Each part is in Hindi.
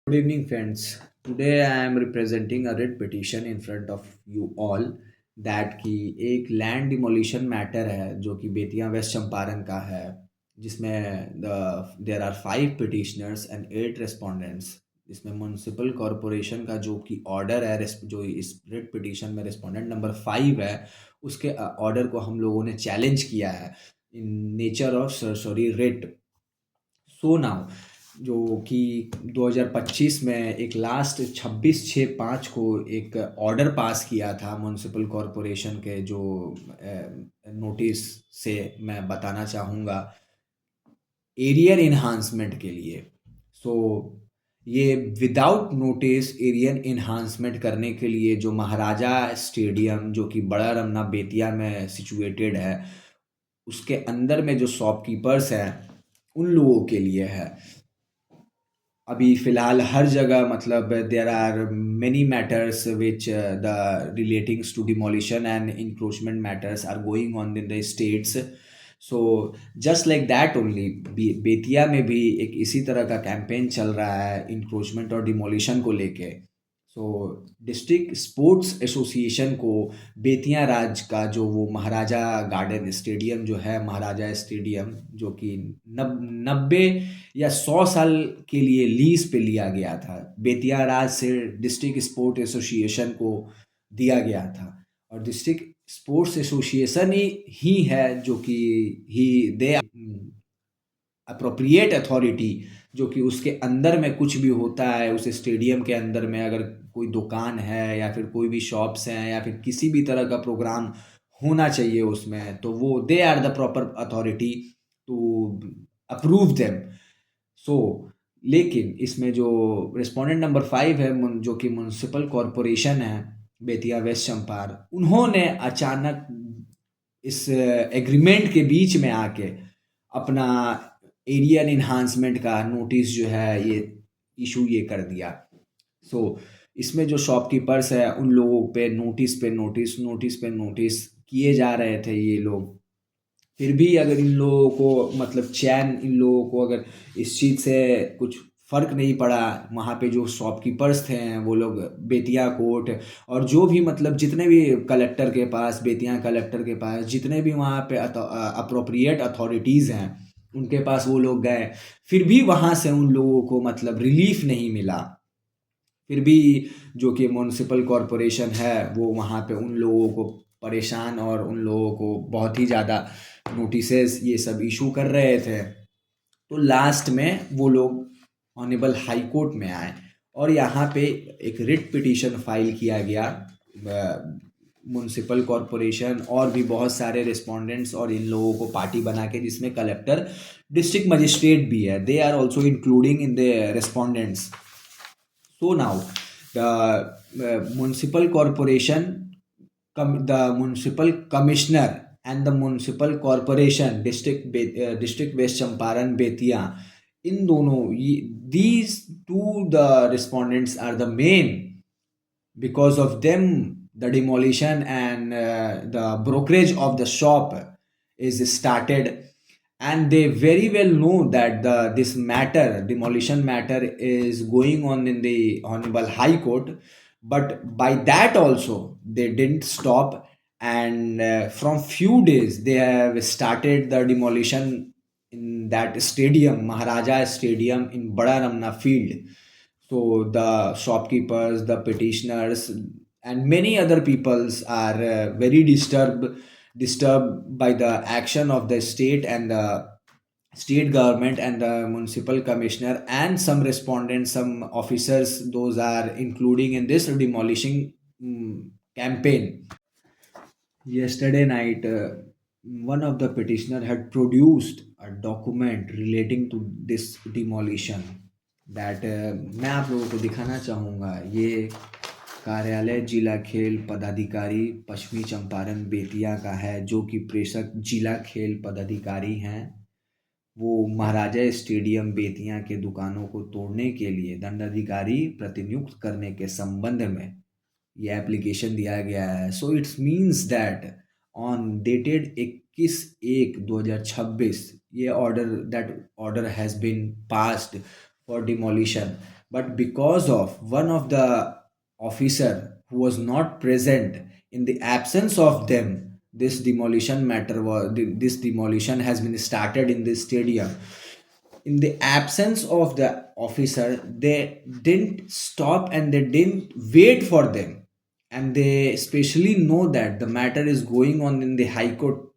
Good evening, friends. Today I am representing a writ petition in front of you all that कि एक लैंड डिमोलिशन मैटर है जो कि बेतिया वेस्ट चंपारण का है, जिसमें there are 5 petitioners and 8 respondents. जिसमें म्यूनसिपल कॉरपोरेशन का जो कि ऑर्डर है, जो इस रिट पिटिशन में रेस्पोंडेंट नंबर 5 है, उसके ऑर्डर को हम लोगों ने चैलेंज किया है in nature of sorry writ. So now जो कि 2025 में एक लास्ट 26/6/5 को एक ऑर्डर पास किया था म्यूनसिपल कॉरपोरेशन के, जो नोटिस से मैं बताना चाहूँगा एरियर इन्हांसमेंट के लिए। सो ये विदाउट नोटिस एरियर इन्हांसमेंट करने के लिए जो महाराजा स्टेडियम जो कि बड़ा रमना बेतिया में सिचुएटेड है, उसके अंदर में जो शॉपकीपर्स हैं उन लोगों के लिए है। अभी फ़िलहाल हर जगह मतलब there are many matters which the relatings to demolition and encroachment matters are going on in the states. So just like that only Bettiah में भी एक इसी तरह का कैंपेन चल रहा है इंक्रोचमेंट और डिमोलिशन को लेके। सो डिस्ट्रिक्ट स्पोर्ट्स एसोसिएशन को बेतिया राज का जो वो महाराजा गार्डन स्टेडियम जो है, महाराजा स्टेडियम जो कि 90 या 100 साल के लिए लीज पे लिया गया था, बेतिया राज से डिस्ट्रिक्ट स्पोर्ट्स एसोसिएशन को दिया गया था। और डिस्ट्रिक्ट स्पोर्ट्स एसोसिएशन ही है जो कि ही दे अप्रोप्रिएट अथॉरिटी, जो कि उसके अंदर में कुछ भी होता है, उस स्टेडियम के अंदर में अगर कोई दुकान है या फिर कोई भी शॉप्स हैं या फिर किसी भी तरह का प्रोग्राम होना चाहिए उसमें, तो वो they are the proper authority to approve them. So लेकिन इसमें जो रिस्पोंडेंट नंबर 5 है, जो कि म्यूनसिपल कॉरपोरेशन है बेतिया वेस्ट चंपार, उन्होंने अचानक इस एग्रीमेंट के बीच में आके अपना एरियल इन्हांसमेंट का नोटिस जो है ये इशू ये कर दिया। सो इसमें जो शॉपकीपर्स है उन लोगों पे नोटिस पे नोटिस नोटिस पे नोटिस किए जा रहे थे ये लोग। फिर भी अगर इन लोगों को मतलब चैन, इन लोगों को अगर इस चीज़ से कुछ फ़र्क नहीं पड़ा, वहाँ पे जो शॉपकीपर्स थे वो लोग बेतिया कोर्ट और जो भी मतलब जितने भी कलेक्टर के पास, बेतिया कलेक्टर के पास जितने भी वहाँ पे अप्रोप्रिएट अथॉरिटीज़ हैं उनके पास वो लोग गए, फिर भी वहाँ से उन लोगों को मतलब रिलीफ नहीं मिला। फिर भी जो कि म्यूनसिपल कॉरपोरेशन है वो वहाँ पे उन लोगों को परेशान और उन लोगों को बहुत ही ज़्यादा नोटिसेस ये सब इशू कर रहे थे। तो लास्ट में वो लोग ऑनेबल हाई कोर्ट में आए और यहाँ पे एक रिट पिटीशन फाइल किया गया म्यूनसिपल कॉरपोरेशन और भी बहुत सारे रिस्पोंडेंट्स और इन लोगों को पार्टी बना के, जिसमें कलेक्टर, डिस्ट्रिक्ट मजिस्ट्रेट भी है, they are also including in the respondents. So now, the municipal corporation, the municipal commissioner and the municipal corporation district West Champaran Betia, in दोनों these two the respondents are the main, because of them the demolition and the brokerage of the shop is started, and they very well know that this matter, demolition matter, is going on in the honorable high court. But by that also they didn't stop, and from few days they have started the demolition in that stadium, Maharaja Stadium in Bada Ramna field. So the shopkeepers, the petitioners, and many other peoples are very disturbed by the action of the state and the state government and the municipal commissioner and some respondents, some officers, those are including in this demolishing campaign. Yesterday night, one of the petitioner had produced a document relating to this demolition that मैं आप लोगों को दिखाना चाहूँगा। ये कार्यालय जिला खेल पदाधिकारी पश्चिमी चंपारण बेतिया का है, जो कि प्रेषक जिला खेल पदाधिकारी हैं। वो महाराजा स्टेडियम बेतिया के दुकानों को तोड़ने के लिए दंडाधिकारी प्रतिनियुक्त करने के संबंध में ये एप्लीकेशन दिया गया है। So it's means that on dated 21/1/2026 ये order, that order has been passed for demolition, but because of one of the officer who was not present, in the absence of them, this demolition has been started in this stadium. In the absence of the officer, they didn't stop and they didn't wait for them, and they especially know that the matter is going on in the high court,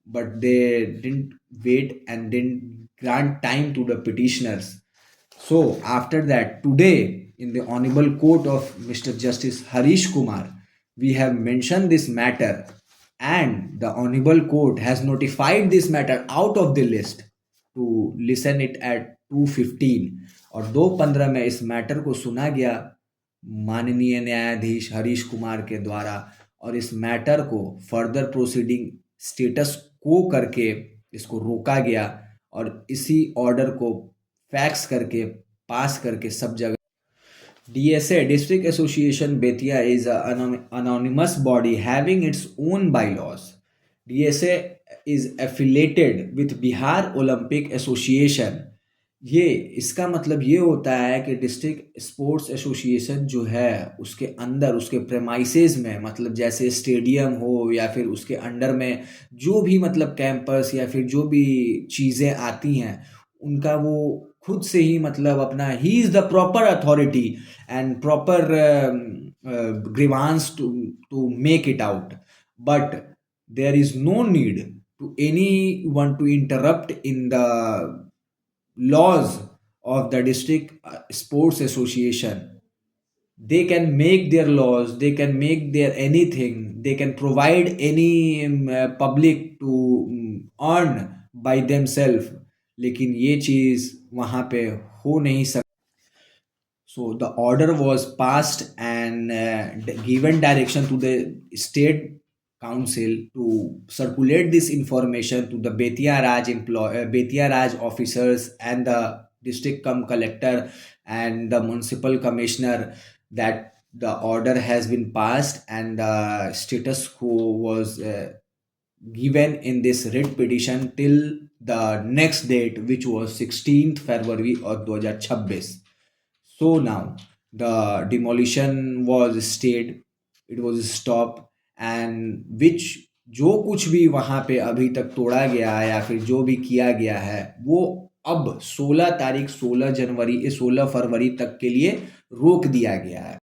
but they didn't wait and didn't grant time to the petitioners. So after that, today in the honorable court of Mr. Justice Harish Kumar, we have mentioned this matter, and the honorable court has notified this matter out of the list to listen it at 2:15, और 2:15 में इस मैटर को सुना गया माननीय न्यायाधीश हरीश कुमार के द्वारा, और इस मैटर को फर्दर प्रोसीडिंग स्टेटस को करके इसको रोका गया, और इसी ऑर्डर को फैक्स करके पास करके सब जगह DSA, District Association Betia, is an anonymous body having its own bylaws. DSA is affiliated with Bihar Olympic Association. ये इसका मतलब ये होता है कि डिस्ट्रिक्ट स्पोर्ट्स एसोसिएशन जो है उसके अंदर, उसके प्रेमाइसेस में, मतलब जैसे स्टेडियम हो या फिर उसके अंडर में जो भी मतलब कैंपस या फिर जो भी चीज़ें आती हैं, उनका वो खुद से ही मतलब अपना, he is the proper authority and proper grievance to make it out, but there is no need to anyone to interrupt in the laws of the district sports association. They can make their laws, they can make their anything, they can provide any public to earn by themselves, लेकिन ये चीज़ वहाँ पे हो नहीं सकती. So the order was passed and given direction to the state council to circulate this information to the Betia Raj officers and the district collector and the municipal commissioner that the order has been passed and the status quo was given in this writ petition till the next date, which was 16th February of 2026. So now the demolition was stayed, it was stopped, and which जो कुछ भी वहाँ पे अभी तक तोड़ा गया है या फिर जो भी किया गया है, वो अब 16 फरवरी तक के लिए रोक दिया गया है.